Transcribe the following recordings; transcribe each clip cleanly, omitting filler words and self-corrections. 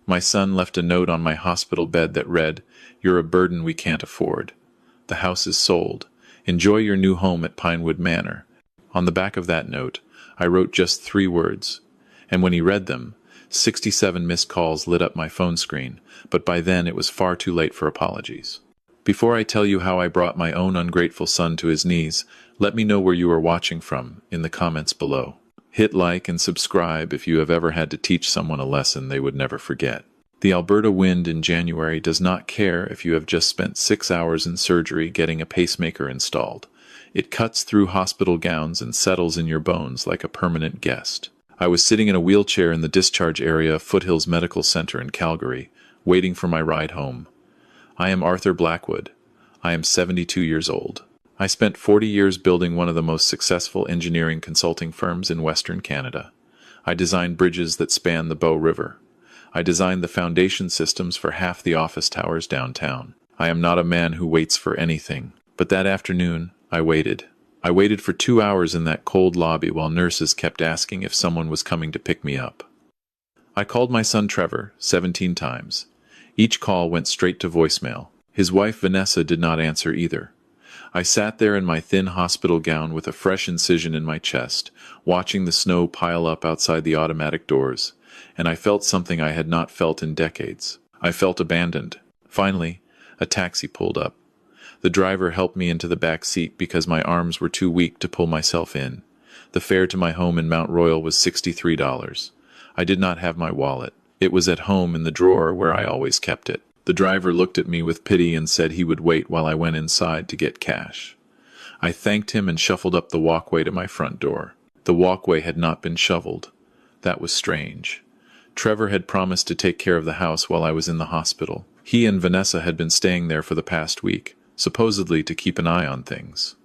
My son left a note on my hospital bed that read, "You're a burden we can't afford. The house is sold. Enjoy your new home at Pinewood Manor." On the back of that note, I wrote just 3 words. And when he read them, 67 missed calls lit up my phone screen, but by then it was far too late for apologies. Before I tell you how I brought my own ungrateful son to his knees, let me know where you are watching from in the comments below. Hit like and subscribe if you have ever had to teach someone a lesson they would never forget. The Alberta wind in January does not care if you have just spent 6 hours in surgery getting a pacemaker installed. It cuts through hospital gowns and settles in your bones like a permanent guest. I was sitting in a wheelchair in the discharge area of Foothills Medical Center in Calgary, waiting for my ride home. I am Arthur Blackwood. I am 72 years old. I spent 40 years building one of the most successful engineering consulting firms in Western Canada. I designed bridges that span the Bow River. I designed the foundation systems for half the office towers downtown. I am not a man who waits for anything. But that afternoon, I waited. I waited for 2 hours in that cold lobby while nurses kept asking if someone was coming to pick me up. I called my son Trevor 17 times. Each call went straight to voicemail. His wife Vanessa did not answer either. I sat there in my thin hospital gown with a fresh incision in my chest, watching the snow pile up outside the automatic doors, and I felt something I had not felt in decades. I felt abandoned. Finally, a taxi pulled up. The driver helped me into the back seat because my arms were too weak to pull myself in. The fare to my home in Mount Royal was $63. I did not have my wallet. It was at home in the drawer where I always kept it. The driver looked at me with pity and said he would wait while I went inside to get cash. I thanked him and shuffled up the walkway to my front door. The walkway had not been shoveled. That was strange. Trevor had promised to take care of the house while I was in the hospital. He and Vanessa had been staying there for the past week, supposedly to keep an eye on things.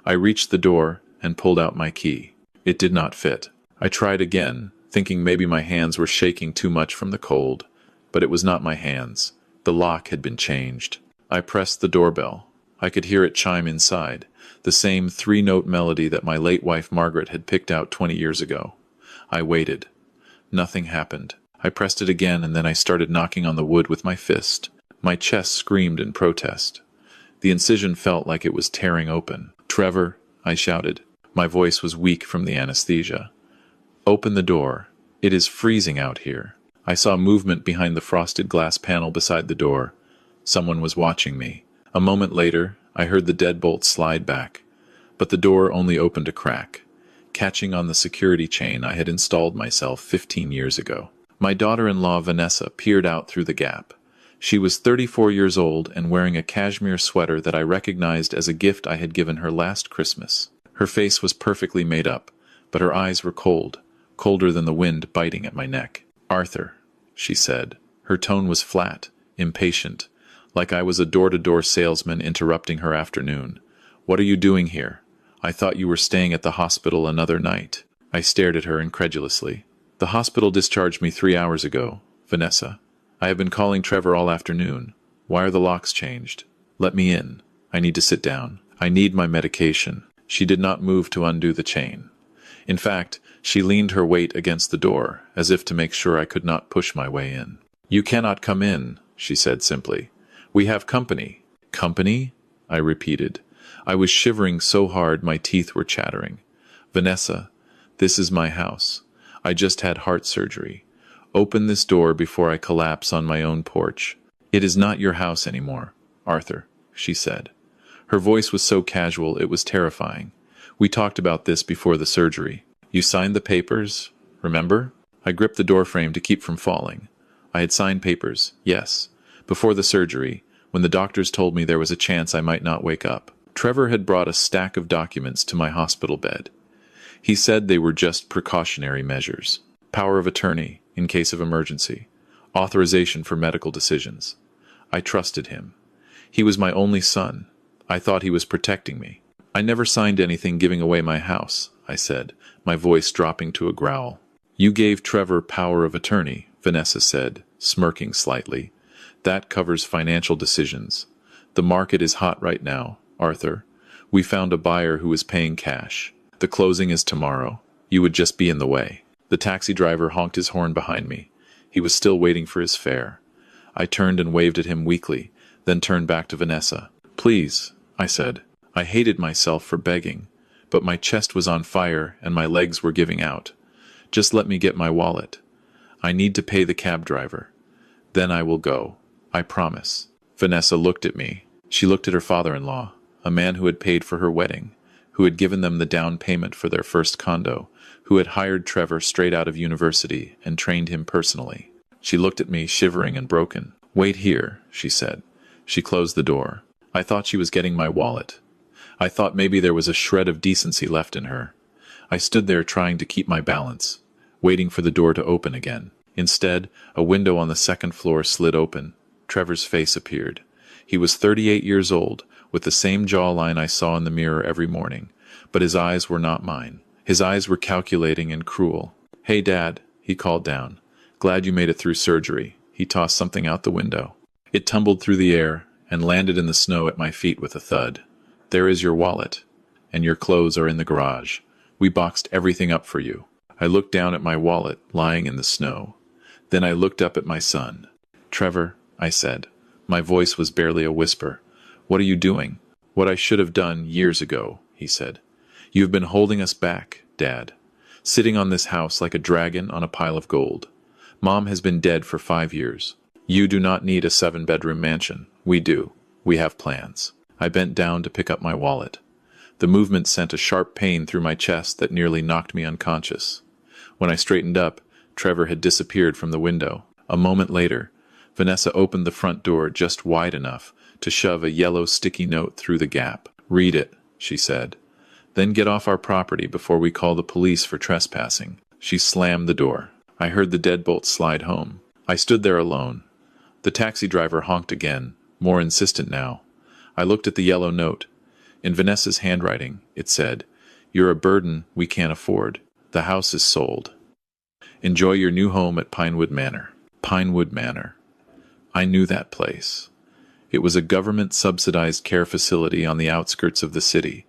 I reached the door and pulled out my key. It did not fit. I tried again, thinking maybe my hands were shaking too much from the cold, but it was not my hands. The lock had been changed. I pressed the doorbell. I could hear it chime inside, the same 3-note melody that my late wife Margaret had picked out 20 years ago. I waited. Nothing happened. I pressed it again, and then I started knocking on the wood with my fist. My chest screamed in protest. The incision felt like it was tearing open. "Trevor," I shouted. My voice was weak from the anesthesia. "Open the door. It is freezing out here." I saw movement behind the frosted glass panel beside the door. Someone was watching me. A moment later, I heard the deadbolt slide back, but the door only opened a crack, catching on the security chain I had installed myself 15 years ago. My daughter-in-law Vanessa peered out through the gap. She was 34 years old and wearing a cashmere sweater that I recognized as a gift I had given her last Christmas. Her face was perfectly made up, but her eyes were cold, colder than the wind biting at my neck. "Arthur," she said. Her tone was flat, impatient, like I was a door-to-door salesman interrupting her afternoon. "What are you doing here? I thought you were staying at the hospital another night." I stared at her incredulously. "The hospital discharged me 3 hours ago, Vanessa. I have been calling Trevor all afternoon. Why are the locks changed? Let me in. I need to sit down. I need my medication." She did not move to undo the chain. In fact, she leaned her weight against the door, as if to make sure I could not push my way in. "You cannot come in," she said simply. "We have company." "Company?" I repeated. I was shivering so hard my teeth were chattering. "Vanessa, this is my house. I just had heart surgery. Open this door before I collapse on my own porch." "It is not your house anymore, Arthur," she said. Her voice was so casual it was terrifying. "We talked about this before the surgery. You signed the papers, remember?" I gripped the doorframe to keep from falling. I had signed papers, yes, before the surgery, when the doctors told me there was a chance I might not wake up. Trevor had brought a stack of documents to my hospital bed. He said they were just precautionary measures. Power of attorney, in case of emergency. Authorization for medical decisions. I trusted him. He was my only son. I thought he was protecting me. "I never signed anything giving away my house," I said, my voice dropping to a growl. "You gave Trevor power of attorney," Vanessa said, smirking slightly. "That covers financial decisions. The market is hot right now, Arthur. We found a buyer who is paying cash. The closing is tomorrow. You would just be in the way." The taxi driver honked his horn behind me. He was still waiting for his fare. I turned and waved at him weakly, then turned back to Vanessa. "Please," I said. I hated myself for begging, but my chest was on fire and my legs were giving out. "Just let me get my wallet. I need to pay the cab driver. Then I will go. I promise." Vanessa looked at me. She looked at her father-in-law, a man who had paid for her wedding, who had given them the down payment for their first condo, who had hired Trevor straight out of university and trained him personally. She looked at me, shivering and broken. "Wait here," she said. She closed the door. I thought she was getting my wallet. I thought maybe there was a shred of decency left in her. I stood there trying to keep my balance, waiting for the door to open again. Instead, a window on the second floor slid open. Trevor's face appeared. He was 38 years old, with the same jawline I saw in the mirror every morning, but his eyes were not mine. His eyes were calculating and cruel. "Hey, Dad," he called down. "Glad you made it through surgery." He tossed something out the window. It tumbled through the air and landed in the snow at my feet with a thud. "There is your wallet, and your clothes are in the garage. We boxed everything up for you." I looked down at my wallet lying in the snow. Then I looked up at my son. "Trevor," I said. My voice was barely a whisper. "What are you doing?" "What I should have done years ago," he said. "You have been holding us back, Dad. Sitting on this house like a dragon on a pile of gold. Mom has been dead for 5 years. You do not need a 7-bedroom mansion. We do. We have plans." I bent down to pick up my wallet. The movement sent a sharp pain through my chest that nearly knocked me unconscious. When I straightened up, Trevor had disappeared from the window. A moment later, Vanessa opened the front door just wide enough to shove a yellow sticky note through the gap. "Read it," she said. "Then get off our property before we call the police for trespassing." She slammed the door. I heard the deadbolt slide home. I stood there alone. The taxi driver honked again, more insistent now. I looked at the yellow note. In Vanessa's handwriting, it said, "You're a burden we can't afford. The house is sold. Enjoy your new home at Pinewood Manor." Pinewood Manor. I knew that place. It was a government-subsidized care facility on the outskirts of the city,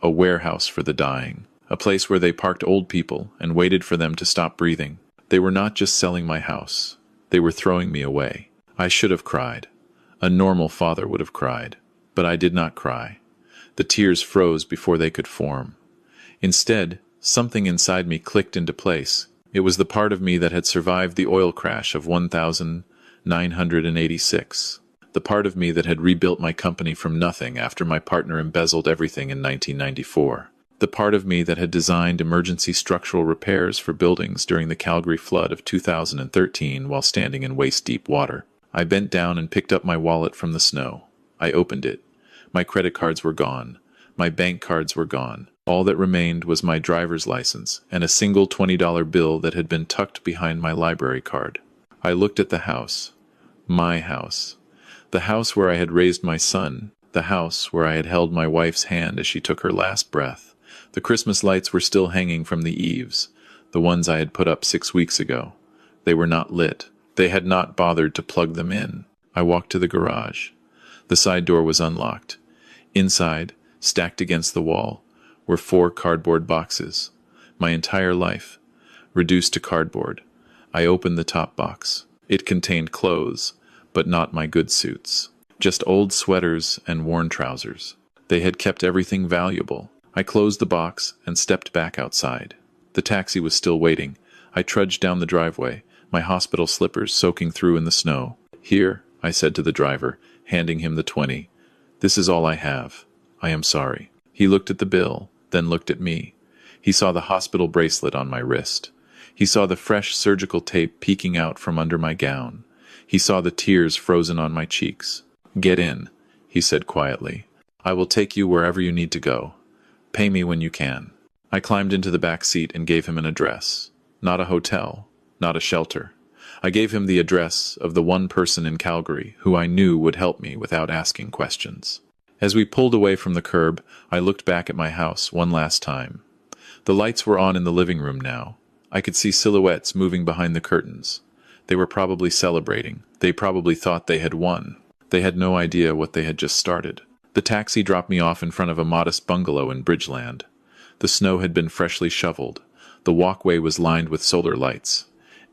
a warehouse for the dying, a place where they parked old people and waited for them to stop breathing. They were not just selling my house. They were throwing me away. I should have cried. A normal father would have cried. But I did not cry. The tears froze before they could form. Instead, something inside me clicked into place. It was the part of me that had survived the oil crash of 1986. The part of me that had rebuilt my company from nothing after my partner embezzled everything in 1994. The part of me that had designed emergency structural repairs for buildings during the Calgary flood of 2013 while standing in waist-deep water. I bent down and picked up my wallet from the snow. I opened it. My credit cards were gone. My bank cards were gone. All that remained was my driver's license and a single $20 bill that had been tucked behind my library card. I looked at the house. My house. The house where I had raised my son. The house where I had held my wife's hand as she took her last breath. The Christmas lights were still hanging from the eaves, the ones I had put up 6 weeks ago. They were not lit. They had not bothered to plug them in. I walked to the garage. The side door was unlocked. Inside, stacked against the wall, were 4 cardboard boxes. My entire life, reduced to cardboard. I opened the top box. It contained clothes, but not my good suits. Just old sweaters and worn trousers. They had kept everything valuable. I closed the box and stepped back outside. The taxi was still waiting. I trudged down the driveway, my hospital slippers soaking through in the snow. "Here," I said to the driver, handing him the 20. "This is all I have. I am sorry." He looked at the bill, then looked at me. He saw the hospital bracelet on my wrist. He saw the fresh surgical tape peeking out from under my gown. He saw the tears frozen on my cheeks. "Get in," he said quietly. "I will take you wherever you need to go. Pay me when you can." I climbed into the back seat and gave him an address. Not a hotel, not a shelter. I gave him the address of the one person in Calgary who I knew would help me without asking questions. As we pulled away from the curb, I looked back at my house one last time. The lights were on in the living room now. I could see silhouettes moving behind the curtains. They were probably celebrating. They probably thought they had won. They had no idea what they had just started. The taxi dropped me off in front of a modest bungalow in Bridgeland. The snow had been freshly shoveled. The walkway was lined with solar lights.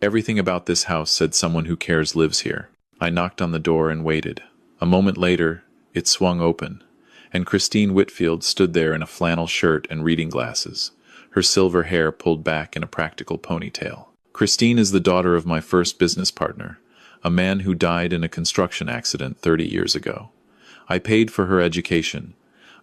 Everything about this house said someone who cares lives here. I knocked on the door and waited. A moment later, it swung open, and Christine Whitfield stood there in a flannel shirt and reading glasses, her silver hair pulled back in a practical ponytail. Christine is the daughter of my first business partner, a man who died in a construction accident 30 years ago. I paid for her education.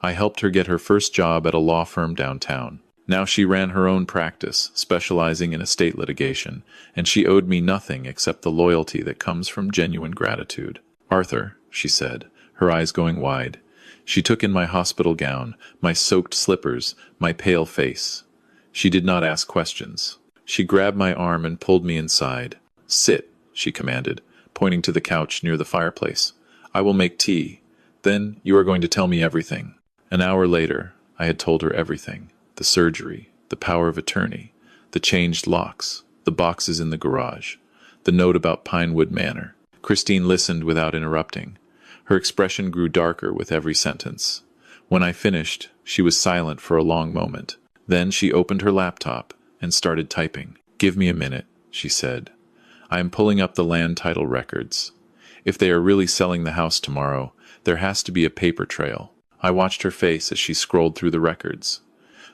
I helped her get her first job at a law firm downtown. Now she ran her own practice, specializing in estate litigation, and she owed me nothing except the loyalty that comes from genuine gratitude. "Arthur," she said, her eyes going wide. She took in my hospital gown, my soaked slippers, my pale face. She did not ask questions. She grabbed my arm and pulled me inside. "Sit," she commanded, pointing to the couch near the fireplace. "I will make tea. Then you are going to tell me everything." An hour later, I had told her everything. The surgery, the power of attorney, the changed locks, the boxes in the garage, the note about Pinewood Manor. Christine listened without interrupting. Her expression grew darker with every sentence. When I finished, she was silent for a long moment. Then she opened her laptop and started typing. "Give me a minute," she said. "I am pulling up the land title records. If they are really selling the house tomorrow, there has to be a paper trail." I watched her face as she scrolled through the records.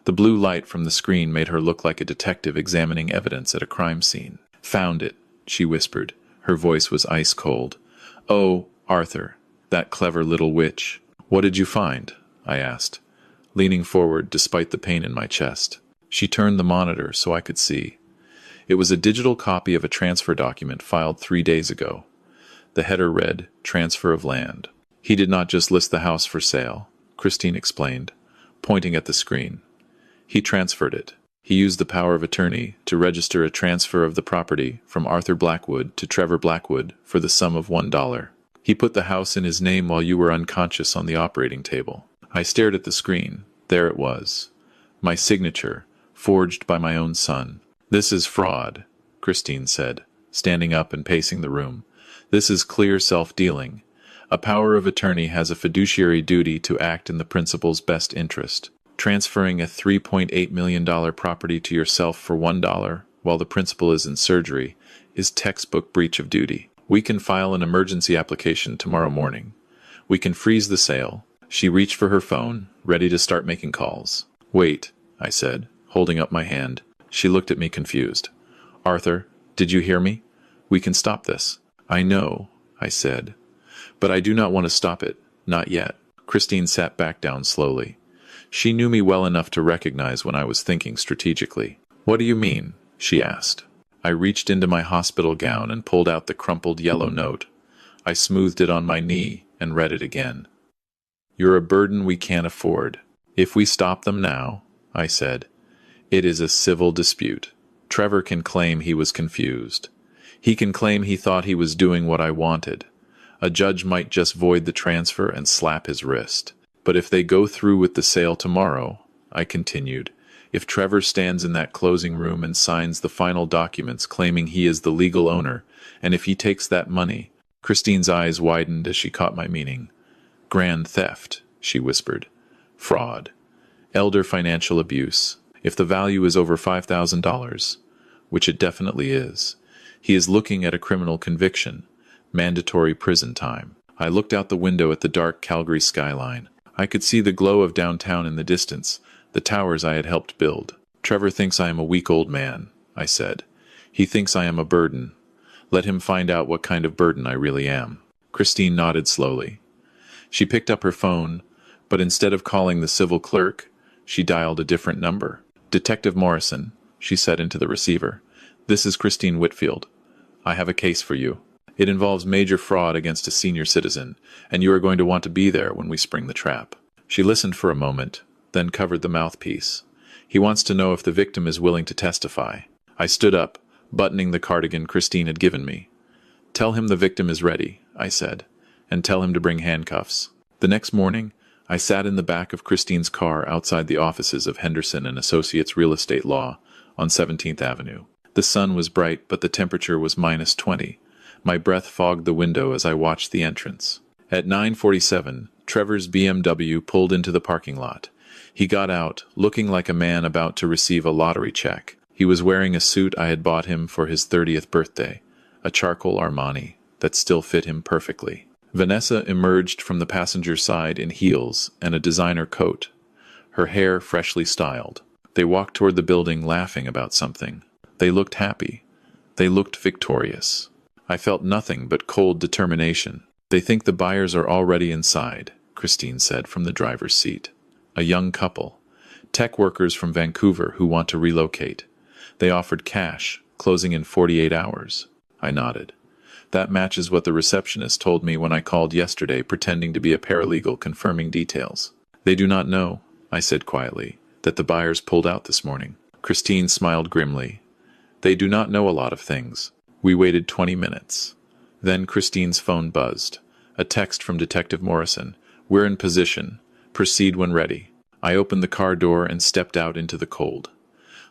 The blue light from the screen made her look like a detective examining evidence at a crime scene. "Found it," she whispered. Her voice was ice cold. "Oh, Arthur, that clever little witch." "What did you find?" I asked, leaning forward despite the pain in my chest. She turned the monitor so I could see. It was a digital copy of a transfer document filed 3 days ago. The header read, "Transfer of land." "He did not just list the house for sale," Christine explained, pointing at the screen. "He transferred it. He used the power of attorney to register a transfer of the property from Arthur Blackwood to Trevor Blackwood for the sum of $1. He put the house in his name while you were unconscious on the operating table." I stared at the screen. There it was. My signature, forged by my own son. "This is fraud," Christine said, standing up and pacing the room. "This is clear self-dealing. A power of attorney has a fiduciary duty to act in the principal's best interest. Transferring a $3.8 million property to yourself for $1 while the principal is in surgery is textbook breach of duty. We can file an emergency application tomorrow morning. We can freeze the sale." She reached for her phone, ready to start making calls. "Wait," I said, holding up my hand. She looked at me confused. "Arthur, did you hear me? We can stop this." "I know," I said. "But I do not want to stop it. Not yet." Christine sat back down slowly. She knew me well enough to recognize when I was thinking strategically. "What do you mean?" she asked. I reached into my hospital gown and pulled out the crumpled yellow note. I smoothed it on my knee and read it again. "You're a burden we can't afford. If we stop them now," I said, "it is a civil dispute. Trevor can claim he was confused. He can claim he thought he was doing what I wanted. A judge might just void the transfer and slap his wrist. But if they go through with the sale tomorrow," I continued, "if Trevor stands in that closing room and signs the final documents claiming he is the legal owner, and if he takes that money—" Christine's eyes widened as she caught my meaning. "Grand theft," she whispered. "Fraud. Elder financial abuse. If the value is over $5,000, which it definitely is, he is looking at a criminal conviction, mandatory prison time." I looked out the window at the dark Calgary skyline. I could see the glow of downtown in the distance, the towers I had helped build. "Trevor thinks I am a weak old man," I said. "He thinks I am a burden. Let him find out what kind of burden I really am." Christine nodded slowly. She picked up her phone, but instead of calling the civil clerk, she dialed a different number. "Detective Morrison," she said into the receiver. "This is Christine Whitfield. I have a case for you. It involves major fraud against a senior citizen, and you are going to want to be there when we spring the trap." She listened for a moment, then covered the mouthpiece. "He wants to know if the victim is willing to testify." I stood up, buttoning the cardigan Christine had given me. "Tell him the victim is ready," I said, "and tell him to bring handcuffs." The next morning, I sat in the back of Christine's car outside the offices of Henderson and Associates Real Estate Law on 17th Avenue. The sun was bright, but the temperature was -20. My breath fogged the window as I watched the entrance. At 9:47, Trevor's BMW pulled into the parking lot. He got out, looking like a man about to receive a lottery check. He was wearing a suit I had bought him for his 30th birthday, a charcoal Armani that still fit him perfectly. Vanessa emerged from the passenger side in heels and a designer coat, her hair freshly styled. They walked toward the building laughing about something. They looked happy. They looked victorious. I felt nothing but cold determination. "They think the buyers are already inside," Christine said from the driver's seat. "A young couple. Tech workers from Vancouver who want to relocate. They offered cash, closing in 48 hours. I nodded. "That matches what the receptionist told me when I called yesterday pretending to be a paralegal confirming details." "They do not know," I said quietly, "that the buyers pulled out this morning." Christine smiled grimly. "They do not know a lot of things." We waited 20 minutes. Then Christine's phone buzzed. A text from Detective Morrison. "We're in position. Proceed when ready." I opened the car door and stepped out into the cold.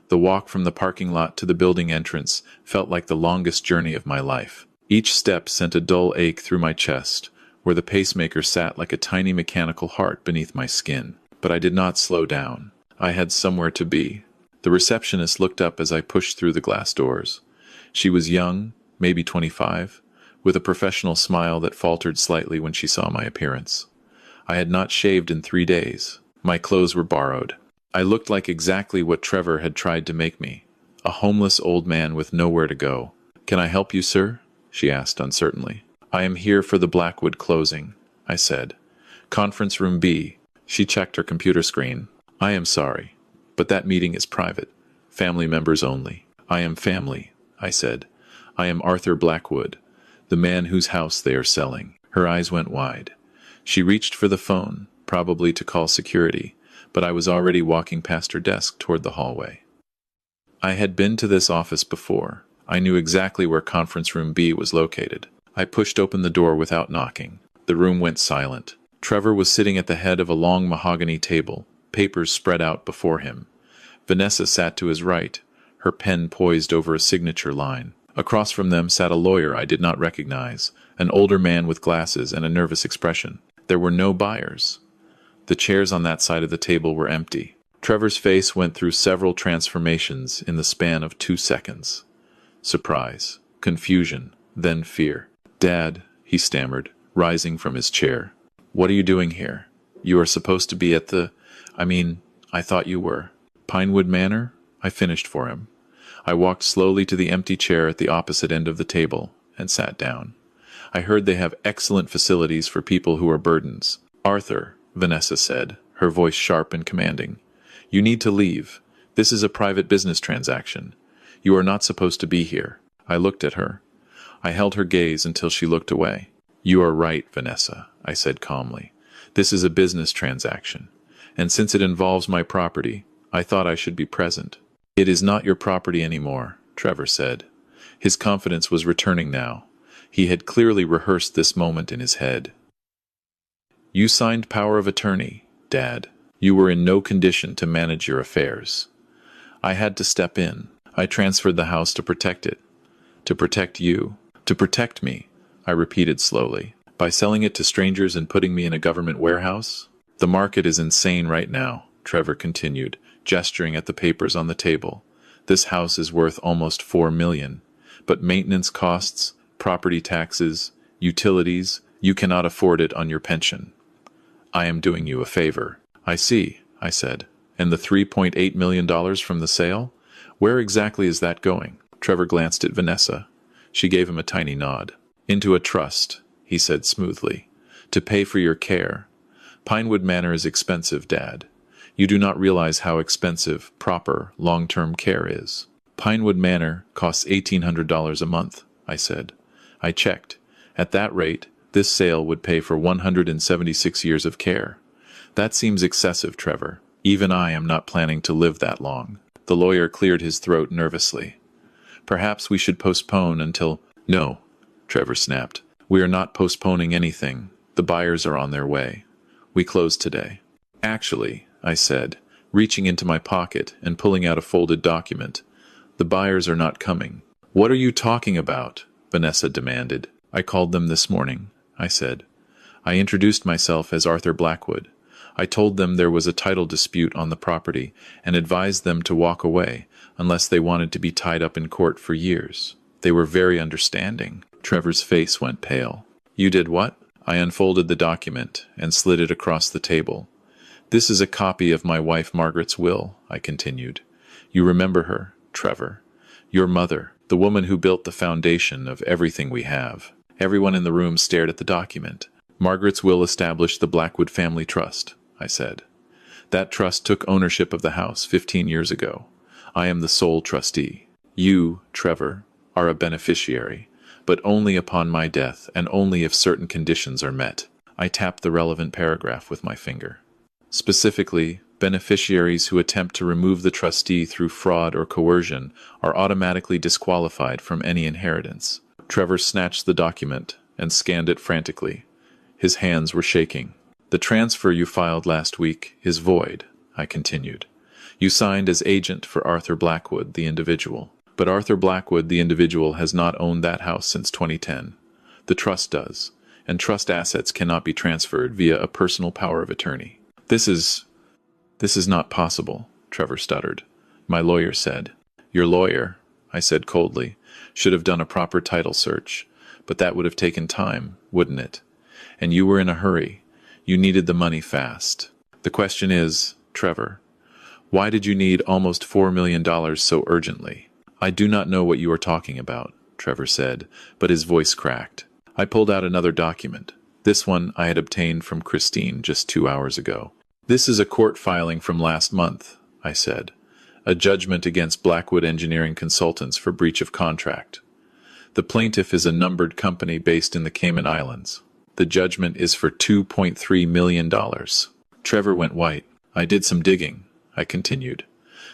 The walk from the parking lot to the building entrance felt like the longest journey of my life. Each step sent a dull ache through my chest, where the pacemaker sat like a tiny mechanical heart beneath my skin. But I did not slow down. I had somewhere to be. The receptionist looked up as I pushed through the glass doors. She was young, maybe 25, with a professional smile that faltered slightly when she saw my appearance. I had not shaved in 3 days. My clothes were borrowed. I looked like exactly what Trevor had tried to make me, a homeless old man with nowhere to go. "Can I help you, sir?" she asked uncertainly. "I am here for the Blackwood closing," I said. "Conference room B." She checked her computer screen. "I am sorry, but that meeting is private. Family members only." "I am family," I said. "I am Arthur Blackwood, the man whose house they are selling." Her eyes went wide. She reached for the phone, probably to call security, but I was already walking past her desk toward the hallway. I had been to this office before. I knew exactly where conference room B was located. I pushed open the door without knocking. The room went silent. Trevor was sitting at the head of a long mahogany table, papers spread out before him. Vanessa sat to his right, her pen poised over a signature line. Across from them sat a lawyer I did not recognize, an older man with glasses and a nervous expression. There were no buyers. The chairs on that side of the table were empty. Trevor's face went through several transformations in the span of 2 seconds. Surprise, confusion, then fear. "Dad," he stammered, rising from his chair. "What are you doing here? You are supposed to be at I thought you were." "Pinewood Manor?" I finished for him. I walked slowly to the empty chair at the opposite end of the table and sat down. "I heard they have excellent facilities for people who are burdens." "Arthur," Vanessa said, her voice sharp and commanding, "you need to leave. This is a private business transaction. You are not supposed to be here." I looked at her. I held her gaze until she looked away. "You are right, Vanessa," I said calmly. "This is a business transaction, and since it involves my property, I thought I should be present." "It is not your property anymore," Trevor said. His confidence was returning now. He had clearly rehearsed this moment in his head. "You signed power of attorney, Dad. You were in no condition to manage your affairs. I had to step in. I transferred the house to protect it. To protect you. To protect me," I repeated slowly. "By selling it to strangers and putting me in a government warehouse? The market is insane right now," Trevor continued, gesturing at the papers on the table. "This house is worth almost $4 million. But maintenance costs, property taxes, utilities, you cannot afford it on your pension. I am doing you a favor." "I see," I said. "And the $3.8 million from the sale? Where exactly is that going?" Trevor glanced at Vanessa. She gave him a tiny nod. "Into a trust," he said smoothly, "to pay for your care. Pinewood Manor is expensive, Dad. You do not realize how expensive, proper, long-term care is." "Pinewood Manor costs $1,800 a month," I said. I checked. At that rate, this sale would pay for 176 years of care. "That seems excessive, Trevor. Even I am not planning to live that long." The lawyer cleared his throat nervously. "Perhaps we should postpone until—" "No," Trevor snapped. "We are not postponing anything. The buyers are on their way. We close today." "Actually," I said, reaching into my pocket and pulling out a folded document, "the buyers are not coming." "What are you talking about?" Vanessa demanded. "I called them this morning," I said. I introduced myself as Arthur Blackwood. I told them there was a title dispute on the property and advised them to walk away. unless they wanted to be tied up in court for years. They were very understanding. Trevor's face went pale. You did what? I unfolded the document and slid it across the table. This is a copy of my wife Margaret's will, I continued. You remember her, Trevor. Your mother, the woman who built the foundation of everything we have. Everyone in the room stared at the document. Margaret's will established the Blackwood Family Trust, I said. That trust took ownership of the house 15 years ago. I am the sole trustee. You, Trevor, are a beneficiary, but only upon my death and only if certain conditions are met. I tapped the relevant paragraph with my finger. Specifically, beneficiaries who attempt to remove the trustee through fraud or coercion are automatically disqualified from any inheritance. Trevor snatched the document and scanned it frantically. His hands were shaking. The transfer you filed last week is void, I continued. You signed as agent for Arthur Blackwood, the individual. But Arthur Blackwood, the individual, has not owned that house since 2010. The trust does, and trust assets cannot be transferred via a personal power of attorney. This is not possible, Trevor stuttered. My lawyer said. Your lawyer, I said coldly, should have done a proper title search, but that would have taken time, wouldn't it? And you were in a hurry. You needed the money fast. The question is, Trevor, why did you need almost $4 million so urgently? I do not know what you are talking about, Trevor said, but his voice cracked. I pulled out another document. This one I had obtained from Christine just 2 hours ago. This is a court filing from last month, I said. A judgment against Blackwood Engineering Consultants for breach of contract. The plaintiff is a numbered company based in the Cayman Islands. The judgment is for $2.3 million. Trevor went white. I did some digging, I continued.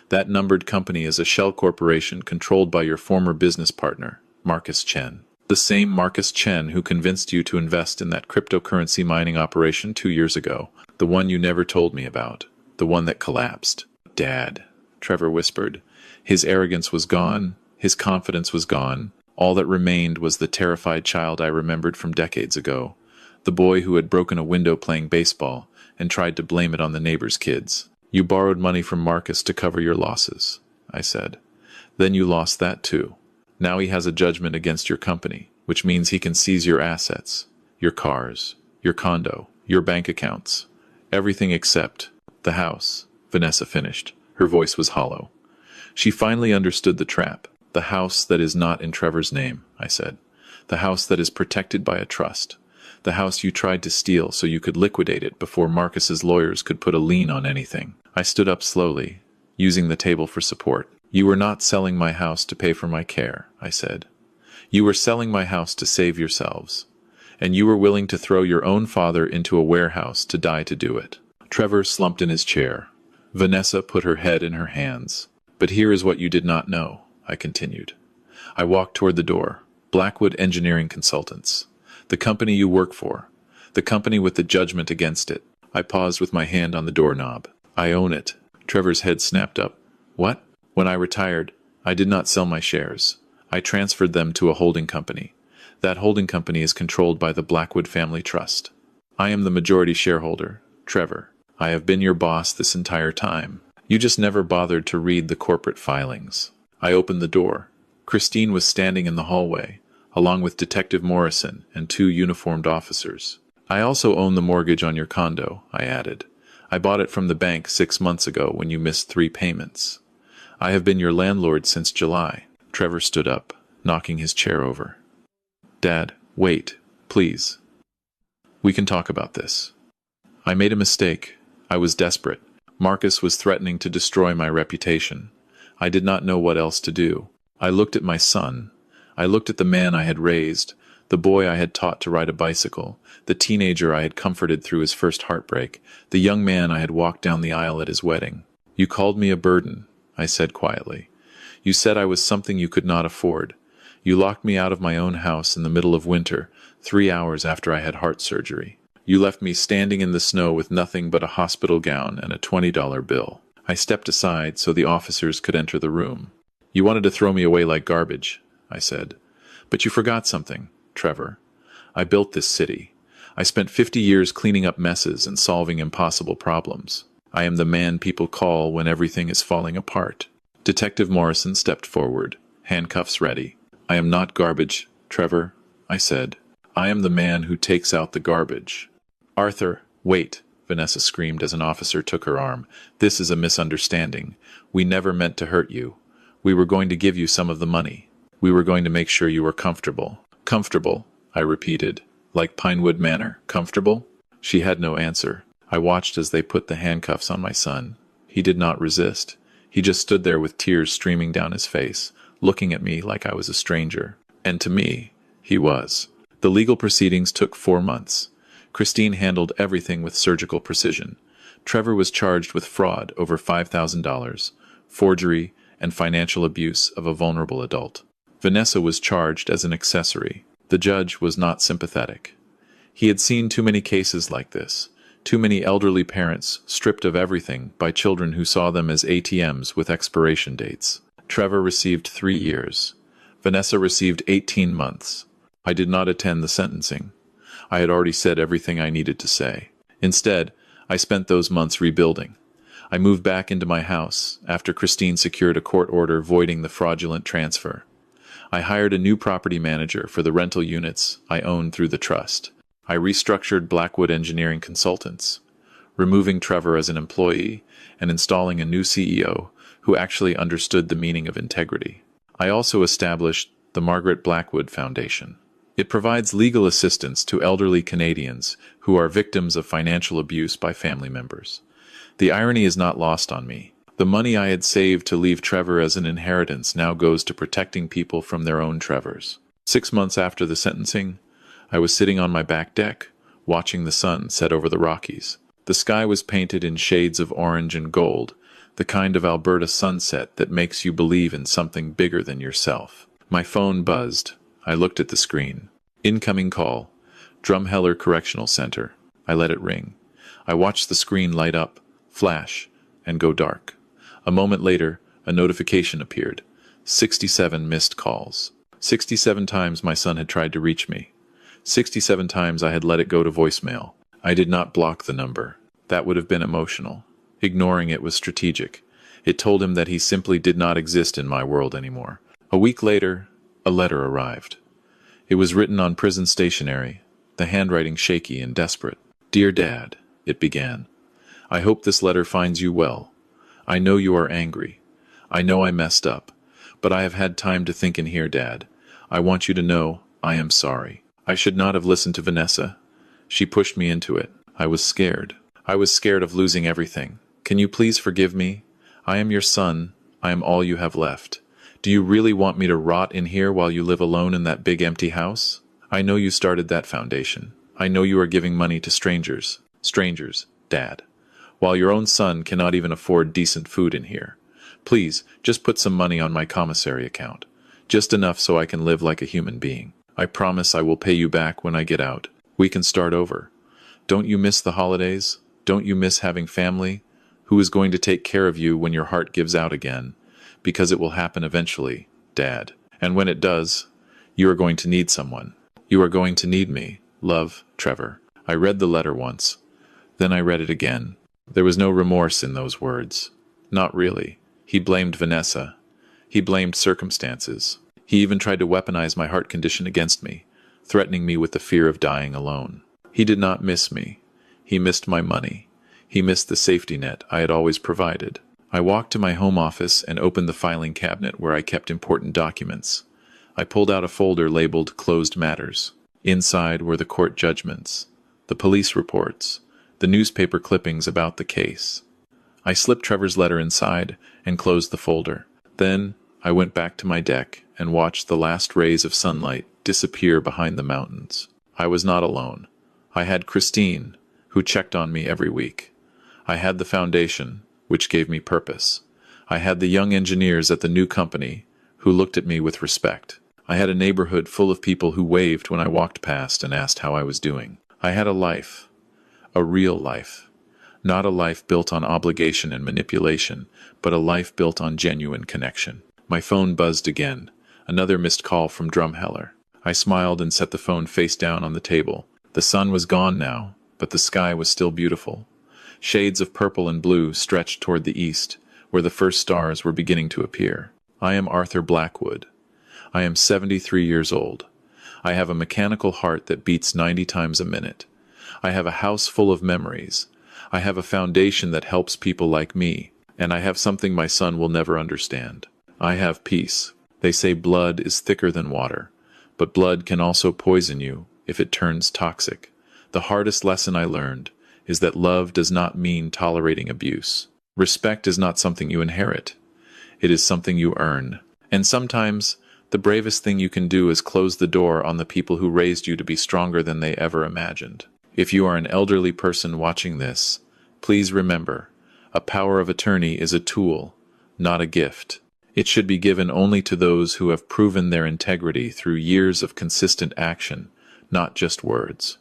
That numbered company is a shell corporation controlled by your former business partner, Marcus Chen. The same Marcus Chen who convinced you to invest in that cryptocurrency mining operation 2 years ago. The one you never told me about. The one that collapsed. Dad, Trevor whispered. His arrogance was gone. His confidence was gone. All that remained was the terrified child I remembered from decades ago. The boy who had broken a window playing baseball and tried to blame it on the neighbor's kids. You borrowed money from Marcus to cover your losses, I said. Then you lost that too. Now he has a judgment against your company, which means he can seize your assets, your cars, your condo, your bank accounts, everything except the house, Vanessa finished. Her voice was hollow. She finally understood the trap. The house that is not in Trevor's name, I said. The house that is protected by a trust. The house you tried to steal so you could liquidate it before Marcus's lawyers could put a lien on anything. I stood up slowly, using the table for support. You were not selling my house to pay for my care, I said. You were selling my house to save yourselves. And you were willing to throw your own father into a warehouse to die to do it. Trevor slumped in his chair. Vanessa put her head in her hands. But here is what you did not know, I continued. I walked toward the door. Blackwood Engineering Consultants. The company you work for. The company with the judgment against it. I paused with my hand on the doorknob. I own it. Trevor's head snapped up. What? When I retired, I did not sell my shares. I transferred them to a holding company. That holding company is controlled by the Blackwood Family Trust. I am the majority shareholder, Trevor. I have been your boss this entire time. You just never bothered to read the corporate filings. I opened the door. Christine was standing in the hallway, along with Detective Morrison and 2 uniformed officers. I also own the mortgage on your condo, I added. I bought it from the bank 6 months ago when you missed 3 payments. I have been your landlord since July. Trevor stood up, knocking his chair over. Dad, wait, please. We can talk about this. I made a mistake. I was desperate. Marcus was threatening to destroy my reputation. I did not know what else to do. I looked at my son. I looked at the man I had raised, the boy I had taught to ride a bicycle, the teenager I had comforted through his first heartbreak, the young man I had walked down the aisle at his wedding. You called me a burden, I said quietly. You said I was something you could not afford. You locked me out of my own house in the middle of winter, 3 hours after I had heart surgery. You left me standing in the snow with nothing but a hospital gown and a $20 bill. I stepped aside so the officers could enter the room. You wanted to throw me away like garbage, I said. But you forgot something, Trevor. I built this city. I spent 50 years cleaning up messes and solving impossible problems. I am the man people call when everything is falling apart. Detective Morrison stepped forward, handcuffs ready. "I am not garbage, Trevor," I said. "I am the man who takes out the garbage." "Arthur, wait," Vanessa screamed as an officer took her arm. "This is a misunderstanding. We never meant to hurt you. We were going to give you some of the money. We were going to make sure you were comfortable." "Comfortable," I repeated. "Like Pinewood Manor, comfortable?" She had no answer. I watched as they put the handcuffs on my son. He did not resist. He just stood there with tears streaming down his face, looking at me like I was a stranger. And to me, he was. The legal proceedings took 4 months. Christine handled everything with surgical precision. Trevor was charged with fraud over $5,000, forgery, and financial abuse of a vulnerable adult. Vanessa was charged as an accessory. The judge was not sympathetic. He had seen too many cases like this, too many elderly parents stripped of everything by children who saw them as ATMs with expiration dates. Trevor received 3 years. Vanessa received 18 months. I did not attend the sentencing. I had already said everything I needed to say. Instead, I spent those months rebuilding. I moved back into my house after Christine secured a court order voiding the fraudulent transfer. I hired a new property manager for the rental units I owned through the trust. I restructured Blackwood Engineering Consultants, removing Trevor as an employee and installing a new CEO who actually understood the meaning of integrity. I also established the Margaret Blackwood Foundation. It provides legal assistance to elderly Canadians who are victims of financial abuse by family members. The irony is not lost on me. The money I had saved to leave Trevor as an inheritance now goes to protecting people from their own Trevors. 6 months after the sentencing, I was sitting on my back deck, watching the sun set over the Rockies. The sky was painted in shades of orange and gold, the kind of Alberta sunset that makes you believe in something bigger than yourself. My phone buzzed. I looked at the screen. Incoming call. Drumheller Correctional Center. I let it ring. I watched the screen light up, flash, and go dark. A moment later, a notification appeared. 67 missed calls. 67 times my son had tried to reach me. 67 times I had let it go to voicemail. I did not block the number. That would have been emotional. Ignoring it was strategic. It told him that he simply did not exist in my world anymore. A week later, a letter arrived. It was written on prison stationery, the handwriting shaky and desperate. "Dear Dad," it began. "I hope this letter finds you well. I know you are angry. I know I messed up. But I have had time to think in here, Dad. I want you to know I am sorry. I should not have listened to Vanessa. She pushed me into it. I was scared. I was scared of losing everything. Can you please forgive me? I am your son. I am all you have left. Do you really want me to rot in here while you live alone in that big empty house? I know you started that foundation. I know you are giving money to strangers. Strangers, Dad. While your own son cannot even afford decent food in here. Please, just put some money on my commissary account. Just enough so I can live like a human being. I promise I will pay you back when I get out. We can start over. Don't you miss the holidays? Don't you miss having family? Who is going to take care of you when your heart gives out again? Because it will happen eventually, Dad. And when it does, you are going to need someone. You are going to need me. Love, Trevor. I read the letter once. Then I read it again. There was no remorse in those words. Not really. He blamed Vanessa. He blamed circumstances. He even tried to weaponize my heart condition against me, threatening me with the fear of dying alone. He did not miss me. He missed my money. He missed the safety net I had always provided. I walked to my home office and opened the filing cabinet where I kept important documents. I pulled out a folder labeled Closed Matters. Inside were the court judgments, the police reports, the newspaper clippings about the case. I slipped Trevor's letter inside and closed the folder. Then I went back to my deck and watched the last rays of sunlight disappear behind the mountains. I was not alone. I had Christine, who checked on me every week. I had the foundation, which gave me purpose. I had the young engineers at the new company, who looked at me with respect. I had a neighborhood full of people who waved when I walked past and asked how I was doing. I had a life. A real life. Not a life built on obligation and manipulation, but a life built on genuine connection. My phone buzzed again. Another missed call from Drumheller. I smiled and set the phone face down on the table. The sun was gone now, but the sky was still beautiful. Shades of purple and blue stretched toward the east, where the first stars were beginning to appear. I am Arthur Blackwood. I am 73 years old. I have a mechanical heart that beats 90 times a minute. I have a house full of memories. I have a foundation that helps people like me, and I have something my son will never understand. I have peace. They say blood is thicker than water, but blood can also poison you if it turns toxic. The hardest lesson I learned is that love does not mean tolerating abuse. Respect is not something you inherit. It is something you earn. And sometimes, the bravest thing you can do is close the door on the people who raised you to be stronger than they ever imagined. If you are an elderly person watching this, please remember, a power of attorney is a tool, not a gift. It should be given only to those who have proven their integrity through years of consistent action, not just words.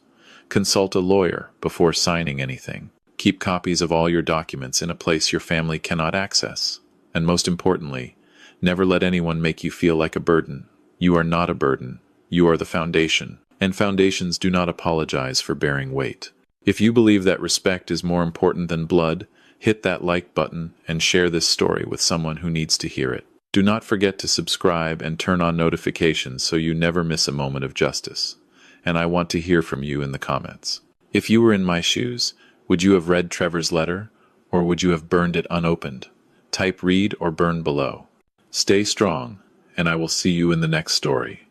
Consult a lawyer before signing anything. Keep copies of all your documents in a place your family cannot access. And most importantly, never let anyone make you feel like a burden. You are not a burden. You are the foundation. And foundations do not apologize for bearing weight. If you believe that respect is more important than blood, hit that like button and share this story with someone who needs to hear it. Do not forget to subscribe and turn on notifications so you never miss a moment of justice. And I want to hear from you in the comments. If you were in my shoes, would you have read Trevor's letter, or would you have burned it unopened? Type read or burn below. Stay strong, and I will see you in the next story.